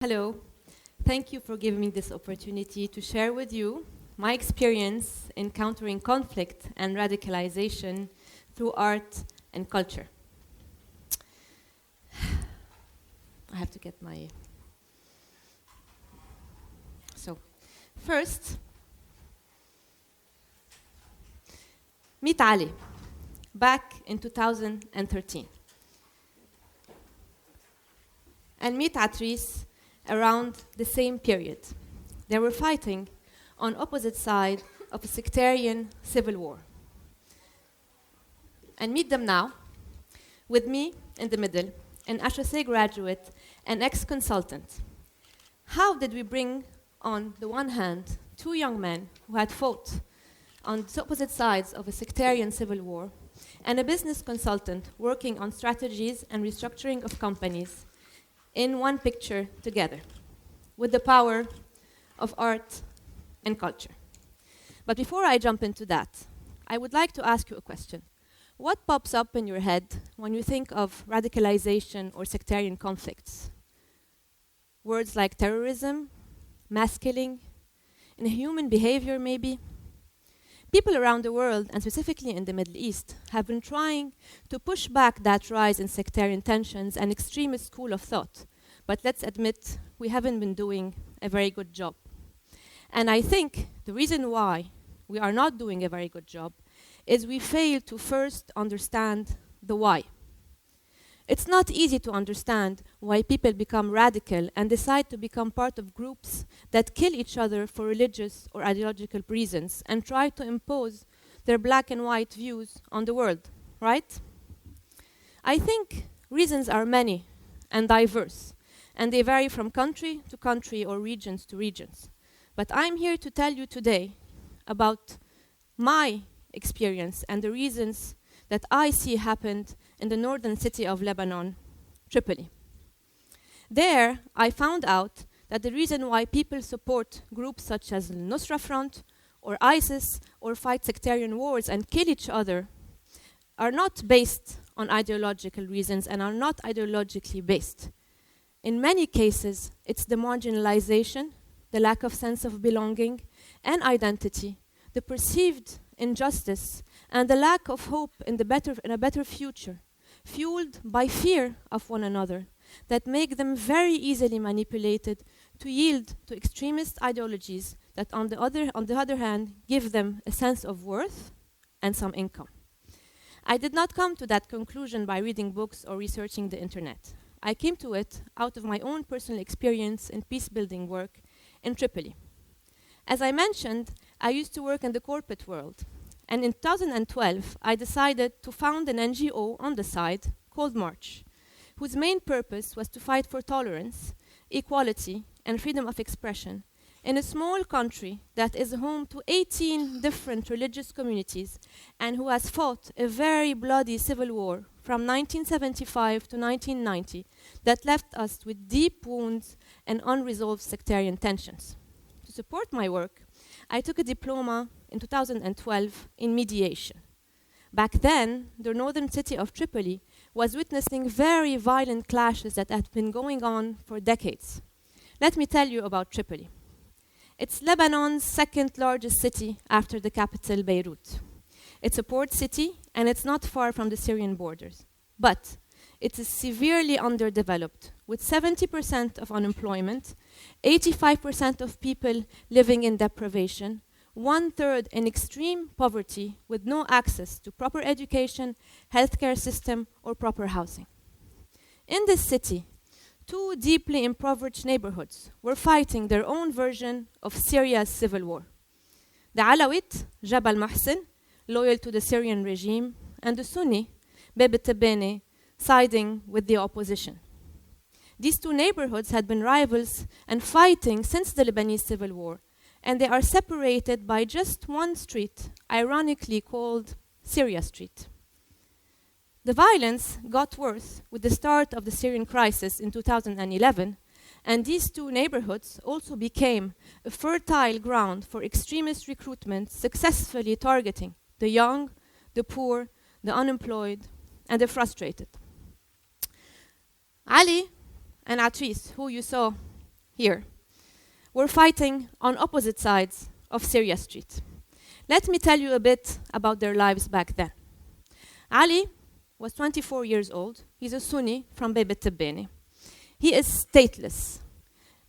Hello. Thank you for giving me this opportunity to share with you my experience in countering conflict and radicalization through art and culture. I have to get my... So, first, meet Ali, back in 2013. And meet Atrice around the same period. They were fighting on opposite sides of a sectarian civil war. And meet them now, with me in the middle, an HSA graduate and ex-consultant. How did we bring on the one hand two young men who had fought on the opposite sides of a sectarian civil war and a business consultant working on strategies and restructuring of companies in one picture together, with the power of art and culture? But before I jump into that, I would like to ask you a question. What pops up in your head when you think of radicalization or sectarian conflicts? Words like terrorism, mass killing, inhuman behavior maybe? People around the world, and specifically in the Middle East, have been trying to push back that rise in sectarian tensions and extremist school of thought. But let's admit, we haven't been doing a very good job. And I think the reason why we are not doing a very good job is we fail to first understand the why. It's not easy to understand why people become radical and decide to become part of groups that kill each other for religious or ideological reasons and try to impose their black and white views on the world, right? I think reasons are many and diverse, and they vary from country to country or regions to regions. But I'm here to tell you today about my experience and the reasons that I see happened in the northern city of Lebanon, Tripoli. There, I found out that the reason why people support groups such as Nusra Front or ISIS or fight sectarian wars and kill each other are not based on ideological reasons and are not ideologically based. In many cases, it's the marginalization, the lack of sense of belonging and identity, the perceived injustice, and the lack of hope in a better future, fueled by fear of one another, that make them very easily manipulated to yield to extremist ideologies that on the other hand give them a sense of worth and some income. I did not come to that conclusion by reading books or researching the internet. I came to it out of my own personal experience in peace-building work in Tripoli. As I mentioned, I used to work in the corporate world. And in 2012, I decided to found an NGO on the side called March, whose main purpose was to fight for tolerance, equality, and freedom of expression in a small country that is home to 18 different religious communities and who has fought a very bloody civil war from 1975 to 1990 that left us with deep wounds and unresolved sectarian tensions. To support my work, I took a diploma in 2012 in mediation. Back then, the northern city of Tripoli was witnessing very violent clashes that had been going on for decades. Let me tell you about Tripoli. It's Lebanon's second largest city after the capital, Beirut. It's a port city, and it's not far from the Syrian borders. But it is severely underdeveloped, with 70% of unemployment, 85% of people living in deprivation, 1/3 in extreme poverty with no access to proper education, healthcare system, or proper housing. In this city, two deeply impoverished neighborhoods were fighting their own version of Syria's civil war. The Alawite, Jabal Mohsen, loyal to the Syrian regime, and the Sunni, Bebe Tebene, siding with the opposition. These two neighborhoods had been rivals and fighting since the Lebanese civil war, and they are separated by just one street, ironically called Syria Street. The violence got worse with the start of the Syrian crisis in 2011, and these two neighborhoods also became a fertile ground for extremist recruitment, successfully targeting the young, the poor, the unemployed, and the frustrated. Ali and Atrice, who you saw here, were fighting on opposite sides of Syria Street. Let me tell you a bit about their lives back then. Ali was 24 years old. He's a Sunni from Beit Tabbani. He is stateless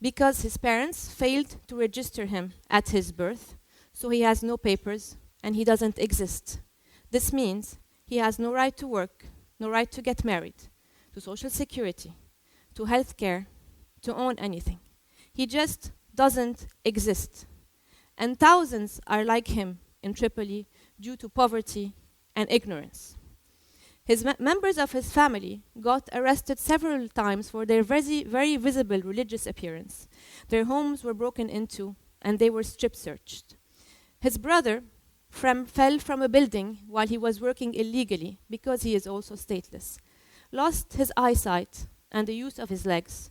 because his parents failed to register him at his birth, so he has no papers and he doesn't exist. This means he has no right to work, no right to get married, to social security, to health care, to own anything. He just doesn't exist. And thousands are like him in Tripoli due to poverty and ignorance. Members of his family got arrested several times for their very visible religious appearance. Their homes were broken into and they were strip searched. His brother fell from a building while he was working illegally because he is also stateless, lost his eyesight and the use of his legs,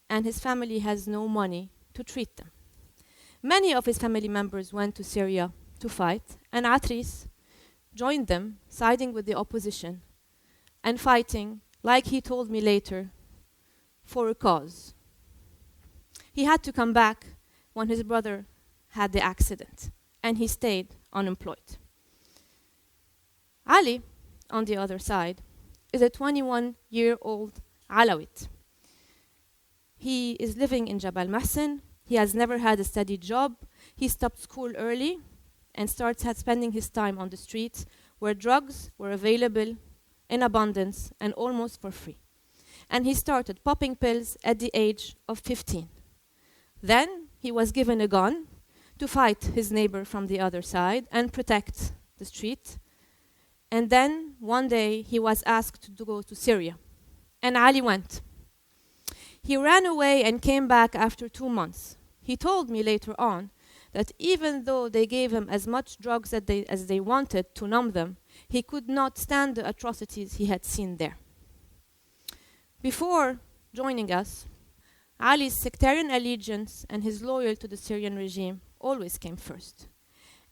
and his family has no money to treat them. Many of his family members went to Syria to fight, and Atris joined them, siding with the opposition and fighting, like he told me later, for a cause. He had to come back when his brother had the accident, and he stayed unemployed. Ali, on the other side, is a 21-year-old Alawite. He is living in Jabal Mahsen. He has never had a steady job. He stopped school early and started spending his time on the streets where drugs were available in abundance and almost for free. And he started popping pills at the age of 15. Then he was given a gun to fight his neighbor from the other side and protect the street. And then one day he was asked to go to Syria. And Ali went. He ran away and came back after 2 months. He told me later on that even though they gave him as much drugs as they wanted to numb them, he could not stand the atrocities he had seen there. Before joining us, Ali's sectarian allegiance and his loyalty to the Syrian regime always came first.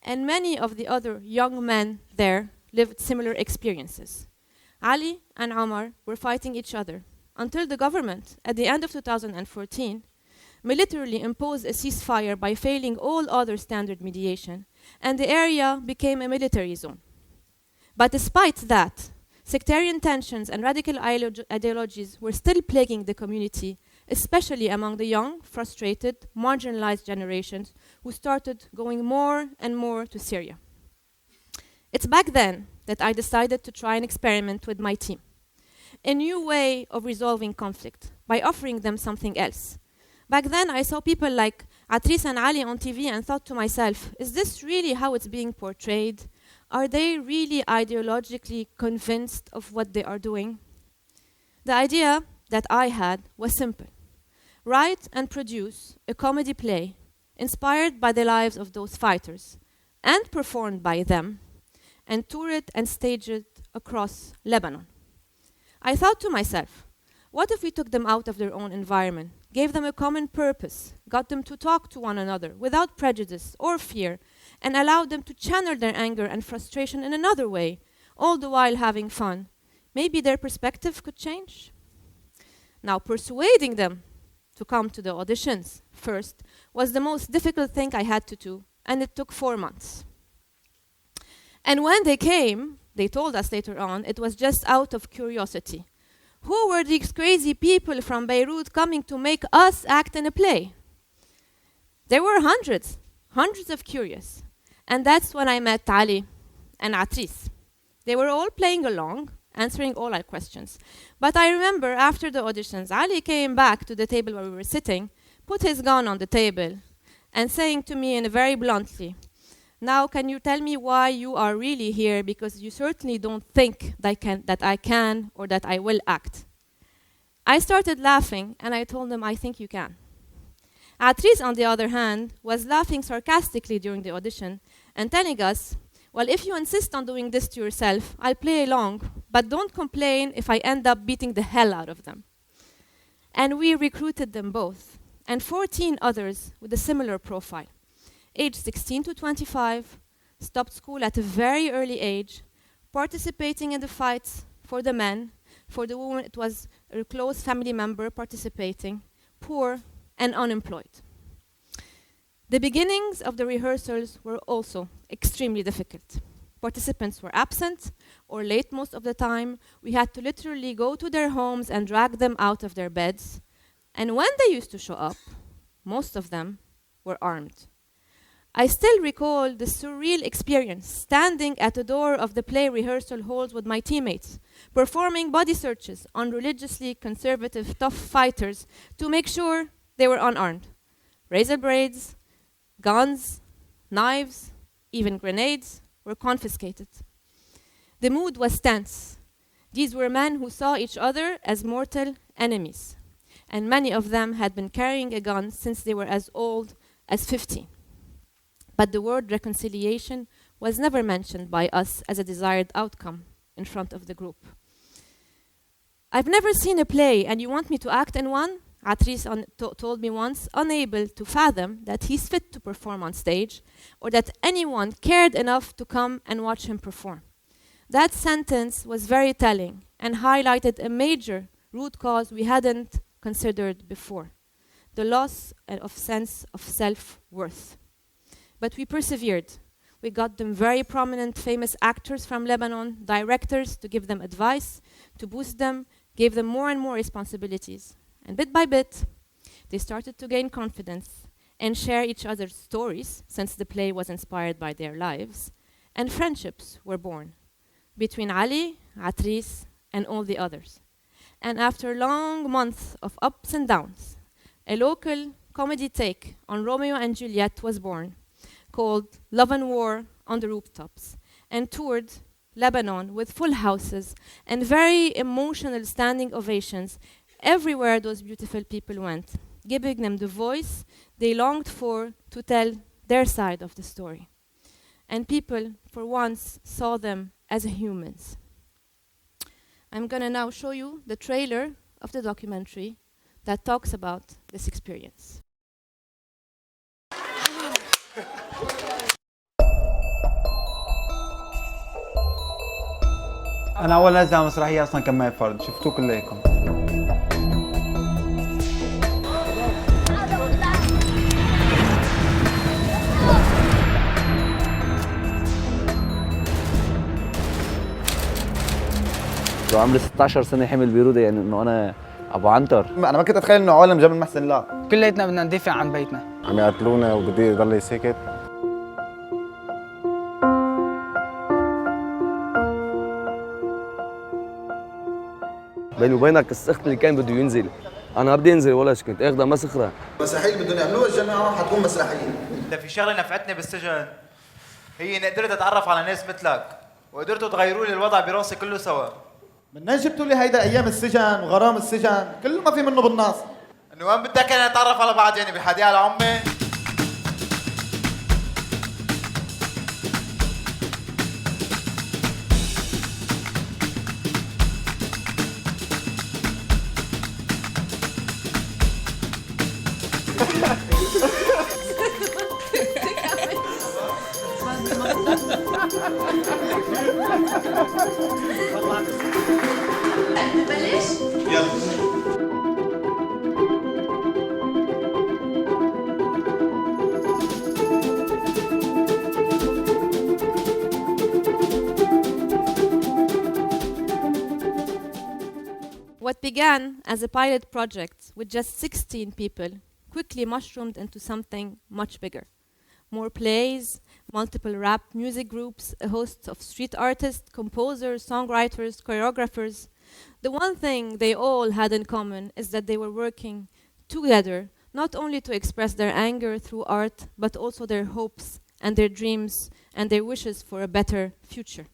And many of the other young men there lived similar experiences. Ali and Omar were fighting each other until the government, at the end of 2014, militarily imposed a ceasefire by failing all other standard mediation, and the area became a military zone. But despite that, sectarian tensions and radical ideologies were still plaguing the community, especially among the young, frustrated, marginalized generations who started going more and more to Syria. It's back then that I decided to try an experiment with my team, a new way of resolving conflict by offering them something else. Back then, I saw people like Atris and Ali on TV and thought to myself, is this really how it's being portrayed? Are they really ideologically convinced of what they are doing? The idea that I had was simple. Write and produce a comedy play inspired by the lives of those fighters and performed by them, and tour it and stage it across Lebanon. I thought to myself, what if we took them out of their own environment, gave them a common purpose, got them to talk to one another without prejudice or fear, and allowed them to channel their anger and frustration in another way, all the while having fun? Maybe their perspective could change. Now, persuading them to come to the auditions first was the most difficult thing I had to do, and it took 4 months. And when they came, they told us later on, it was just out of curiosity. Who were these crazy people from Beirut coming to make us act in a play? There were hundreds of curious. And that's when I met Ali and Atris. They were all playing along, answering all our questions. But I remember after the auditions, Ali came back to the table where we were sitting, put his gun on the table, and saying to me in a very bluntly, now can you tell me why you are really here, because you certainly don't think that I can or that I will act. I started laughing and I told him, I think you can. Atris, on the other hand, was laughing sarcastically during the audition and telling us, well, if you insist on doing this to yourself, I'll play along, but don't complain if I end up beating the hell out of them. And we recruited them both, and 14 others with a similar profile. Aged 16 to 25, stopped school at a very early age, participating in the fights for the men. For the women, it was a close family member participating, poor, and unemployed. The beginnings of the rehearsals were also extremely difficult. Participants were absent or late most of the time. We had to literally go to their homes and drag them out of their beds. And when they used to show up, most of them were armed. I still recall the surreal experience standing at the door of the play rehearsal halls with my teammates, performing body searches on religiously conservative tough fighters to make sure they were unarmed. Razor blades, guns, knives, even grenades were confiscated. The mood was tense. These were men who saw each other as mortal enemies, and many of them had been carrying a gun since they were as old as 15. But the word reconciliation was never mentioned by us as a desired outcome in front of the group. I've never seen a play, and you want me to act in one? Atris told me once, unable to fathom that he's fit to perform on stage, or that anyone cared enough to come and watch him perform. That sentence was very telling and highlighted a major root cause we hadn't considered before: the loss of sense of self-worth. But we persevered. We got them very prominent, famous actors from Lebanon, directors to give them advice, to boost them, gave them more and more responsibilities. And bit by bit, they started to gain confidence and share each other's stories, since the play was inspired by their lives. And friendships were born between Ali, Atris, and all the others. And after long months of ups and downs, a local comedy take on Romeo and Juliet was born, called Love and War on the Rooftops, and toured Lebanon with full houses and very emotional standing ovations everywhere those beautiful people went, giving them the voice they longed for to tell their side of the story. And people, for once, saw them as humans. I'm going to now show you the trailer of the documentary that talks about this experience. أنا أول نازل على مسرحية أصلاً كمان فرد، شفتوه كلكم. عمري 16 سنة حمل بيرودة، يعني إنه أنا أبو عنتر. أنا ما كنت أتخيل إنه عالم جبل محسن لا. كلياتنا بدنا ندافع عن بيتنا. عم يقتلونا وبدي يضل ساكت. بيني وبينك السخط اللي كان بده ينزل، أنا بدي أنزل ولا كنت آخذها مسخرة. مسرحية بدهم يعملوها الجماعة حتكون مسرحية. إذا في شغلة نفعتني بالسجن هي إني قدرت أتعرف على ناس مثلك، وقدرتوا تغيروا لي الوضع براسي كله سوا. منين جبتوا لي هيدا أيام السجن وغرام السجن؟ كله ما في منه بالناس. إنه وين بدك أنا نتعرف على بعض، يعني بالحديقة على عمي؟ What began as a pilot project with just 16 people quickly mushroomed into something much bigger. More plays, multiple rap music groups, a host of street artists, composers, songwriters, choreographers. The one thing they all had in common is that they were working together, not only to express their anger through art, but also their hopes and their dreams and their wishes for a better future.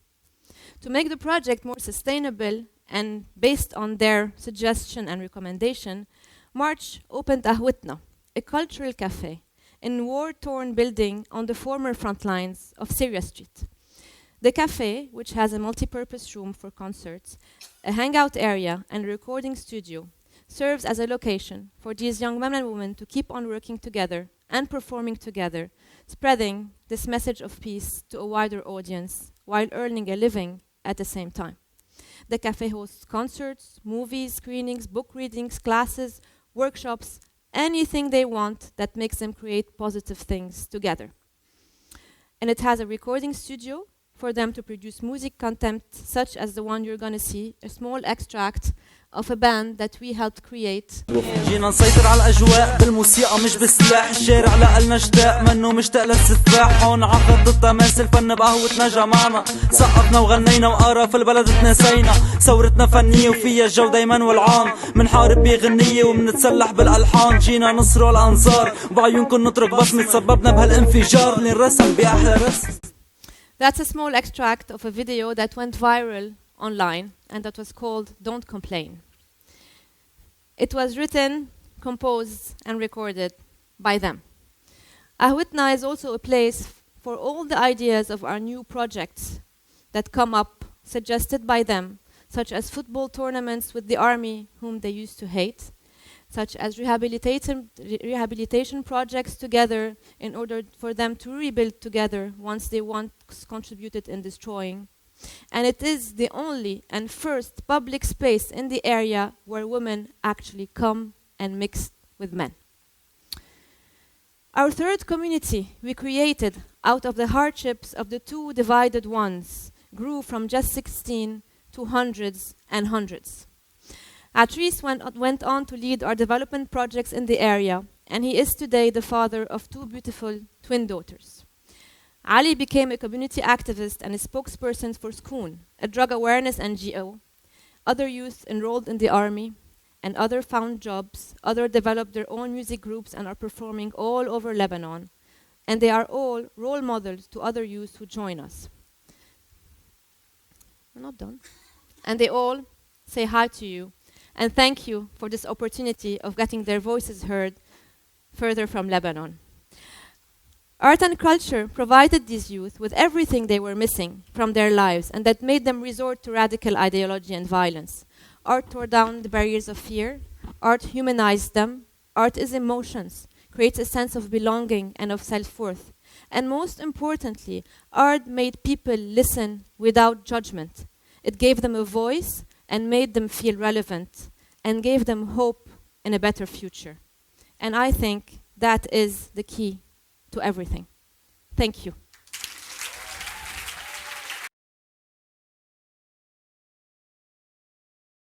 To make the project more sustainable and based on their suggestion and recommendation, March opened Ahwitna, a cultural cafe in war-torn building on the former front lines of Syria Street. The cafe, which has a multi-purpose room for concerts, a hangout area and a recording studio, serves as a location for these young men and women to keep on working together and performing together, spreading this message of peace to a wider audience while earning a living at the same time. The cafe hosts concerts, movies, screenings, book readings, classes, workshops, anything they want that makes them create positive things together. And it has a recording studio for them to produce music content such as the one you're going to see, a small extract of a band that we helped create. جينا نسيطر على الأجواء بالموسيقى مش بالسلاح الشارع لقلنا اشتاق منه مشتاق للسفاح هون عقد التماس الفن بقهوتنا جمعنا سقفنا وغنينا وقارا في البلد تناسينا ثورتنا فنية وفيها الجو دايما والعام منحارب بغنية ومنتسلح بالألحان جينا نصر والأنصار وبعيونكم نترك بصمة سببنا بهالانفجار اللي انرسم بأحلى رسم. That's a small extract of a video that went viral online and that was called Don't Complain. It was written, composed and recorded by them. Ahwitna is also a place for all the ideas of our new projects that come up, suggested by them, such as football tournaments with the army whom they used to hate, such as rehabilitation projects together in order for them to rebuild together once they once contributed in destroying. And it is the only and first public space in the area where women actually come and mix with men. Our third community we created out of the hardships of the two divided ones grew from just 16 to hundreds and hundreds. Atrice went on to lead our development projects in the area, and he is today the father of two beautiful twin daughters. Ali became a community activist and a spokesperson for SCOON, a drug awareness NGO. Other youth enrolled in the army, and other found jobs. Other developed their own music groups and are performing all over Lebanon. And they are all role models to other youth who join us. We're not done. And they all say hi to you and thank you for this opportunity of getting their voices heard further from Lebanon. Art and culture provided these youth with everything they were missing from their lives and that made them resort to radical ideology and violence. Art tore down the barriers of fear. Art humanized them. Art is emotions, creates a sense of belonging and of self-worth. And most importantly, art made people listen without judgment. It gave them a voice and made them feel relevant and gave them hope in a better future. And I think that is the key to everything. Thank you.